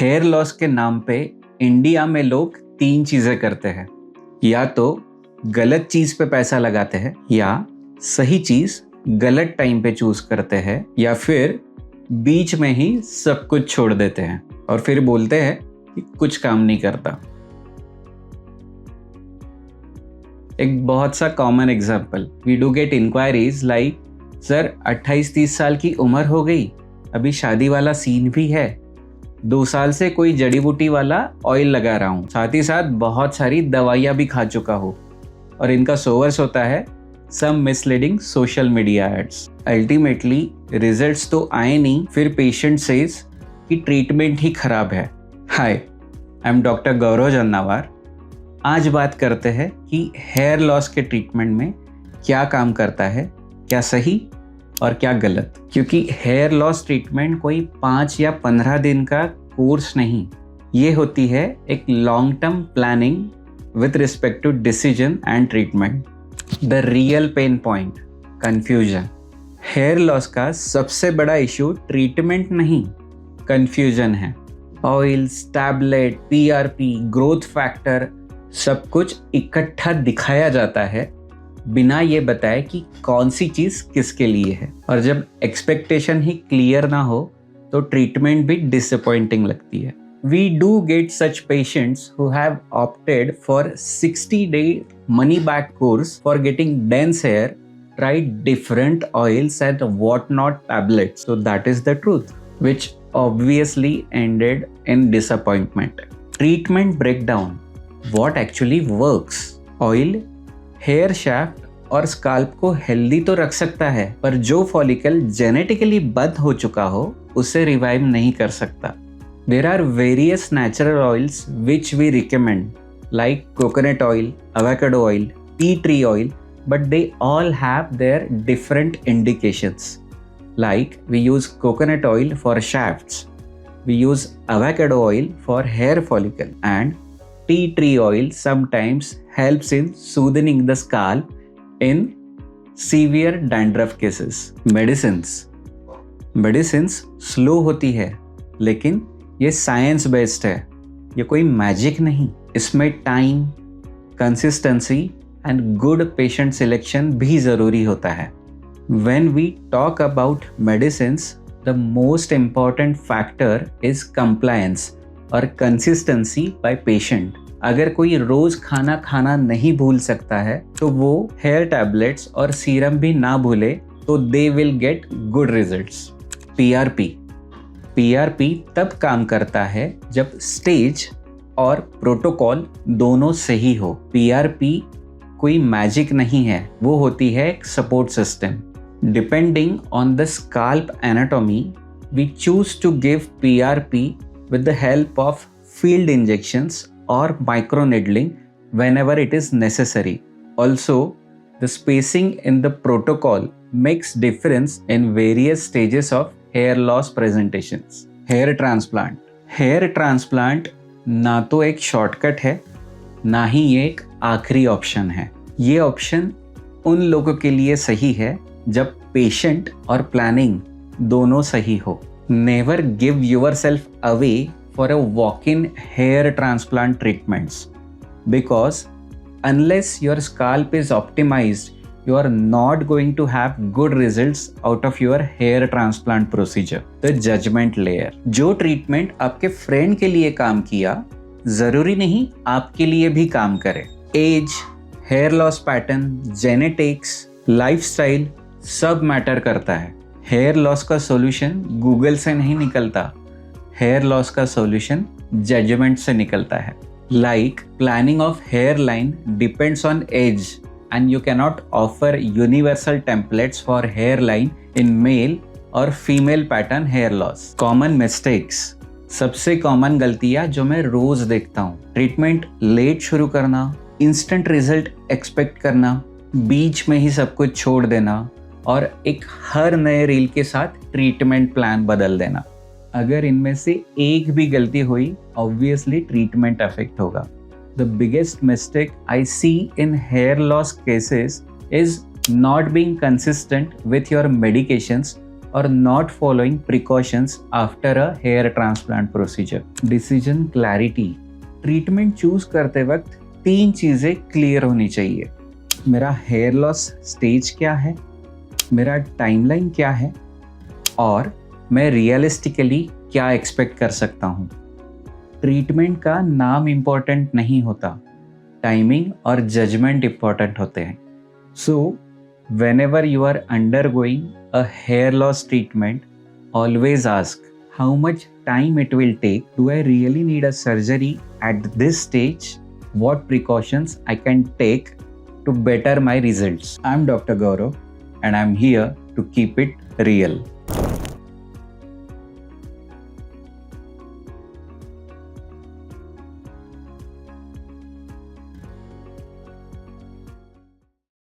Hair loss के नाम पे इंडिया में लोग 3 चीजें करते हैं। या तो गलत चीज पे पैसा लगाते हैं, या सही चीज गलत टाइम पे चूज करते हैं, या फिर बीच में ही सब कुछ छोड़ देते हैं और फिर बोलते हैं कि कुछ काम नहीं करता। एक बहुत सा common example, we do get inquiries like, sir 28-30 साल की उम्र हो गई, अभी शादी वाला सीन भी है, 2 साल से कोई जड़ी बूटी वाला ऑयल लगा रहा हूँ, साथ ही साथ बहुत सारी दवाइयाँ भी खा चुका हूँ, और इनका सोर्स होता है some misleading social media ads. Ultimately results तो आए नहीं, फिर पेशेंट सेज कि ट्रीटमेंट ही खराब है। Hi, I am doctor Gaurav Jannawar. आज बात करते हैं कि हेयर लॉस के ट्रीटमेंट में क्या काम करता है, क्या सही और क्या गलत। क्योंकि हेयर लॉस ट्रीटमेंट कोई 5 या 15 दिन का कोर्स नहीं, ये होती है एक long term planning with respect to decision and treatment. The real pain point, confusion. Hair loss का सबसे बड़ा इशू ट्रीटमेंट नहीं, कंफ्यूजन है। Oils, tablet, PRP, growth factor, सब कुछ इकट्ठा दिखाया जाता है बिना ये बताए कि कौन सी चीज किसके लिए है। और जब एक्सपेक्टेशन ही क्लियर ना हो तो ट्रीटमेंट भी डिसअपॉइंटिंग लगती है। We do get such patients who have opted for 60-day money-back course for getting dense hair, tried different oils and whatnot tablets. So that is the truth, which obviously ended in disappointment. Treatment breakdown. What actually works? Oil, hair shaft और scalp को healthy तो रख सकता है, पर जो follicle genetically बंद हो चुका हो उसे रिवाइव नहीं कर सकता। There are various natural oils which we recommend, like coconut oil, avocado oil, tea tree oil, but they all have their different indications. Like we use coconut oil for shafts, we use avocado oil for hair follicle, and tea tree oil sometimes helps in soothing the scalp in severe dandruff cases. Medicines slow होती है, लेकिन ये science based है, ये कोई magic नहीं। इसमें time, consistency and good patient selection भी ज़रूरी होता है। When we talk about medicines, the most important factor is compliance और कंसिस्टेंसी बाय पेशेंट। अगर कोई रोज़ खाना नहीं भूल सकता है तो वो हेयर टैबलेट्स और सीरम भी ना भूले तो they will get good results. PRP तब काम करता है जब स्टेज और प्रोटोकॉल दोनों सही हो। पीआरपी कोई मैजिक नहीं है, वो होती है एक support system. Depending on the scalp anatomy, we choose to give PRP with the help of field injections और microneedling whenever it is necessary. Also, the spacing in the protocol makes difference in various stages of hair loss presentations. Hair transplant ना तो एक shortcut है, ना ही ये एक आखिरी option है। ये ऑप्शन उन लोगों के लिए सही है जब पेशेंट और प्लानिंग दोनों सही हो। Never give yourself away for a walk-in hair transplant treatments, because unless your scalp is optimized, you are not going to have good results out of your hair transplant procedure. The judgment layer. जो treatment आपके friend के लिए काम किया, जरूरी नहीं आपके लिए भी काम करे। Age, hair loss pattern, genetics, lifestyle सब मैटर करता है। हेयर लॉस का सॉल्यूशन गूगल से नहीं निकलता, हेयर लॉस का सॉल्यूशन जजमेंट से निकलता है। Like planning of hairline depends on age, and you cannot offer universal templates for hairline in male or female pattern hair loss. Common mistakes. सबसे common गलतियां जो मैं रोज देखता हूँ: ट्रीटमेंट लेट शुरू करना, इंस्टेंट रिजल्ट एक्सपेक्ट करना, बीच में ही सब कुछ छोड़ देना, और एक हर नए रील के साथ ट्रीटमेंट प्लान बदल देना। अगर इनमें से एक भी गलती हुई, ऑब्वियसली ट्रीटमेंट अफेक्ट होगा। The biggest mistake I see in hair loss cases is not being consistent with your medications or not following precautions after a hair transplant procedure. Decision clarity. Treatment choose करते वक्त 3 चीज़ें clear होनी चाहिए. मेरा hair loss stage क्या है, मेरा timeline क्या है और मैं रियलिस्टिकली क्या एक्सपेक्ट कर सकता हूँ. ट्रीटमेंट का नाम इम्पोर्टेंट नहीं होता, टाइमिंग और जजमेंट इम्पोर्टेंट होते हैं. सो whenever you are undergoing a hair loss treatment, always ask how much time it will take. Do I really need a surgery at this stage? What precautions I can take to better my results? I'm Dr. Gaurav and I'm here to keep it real.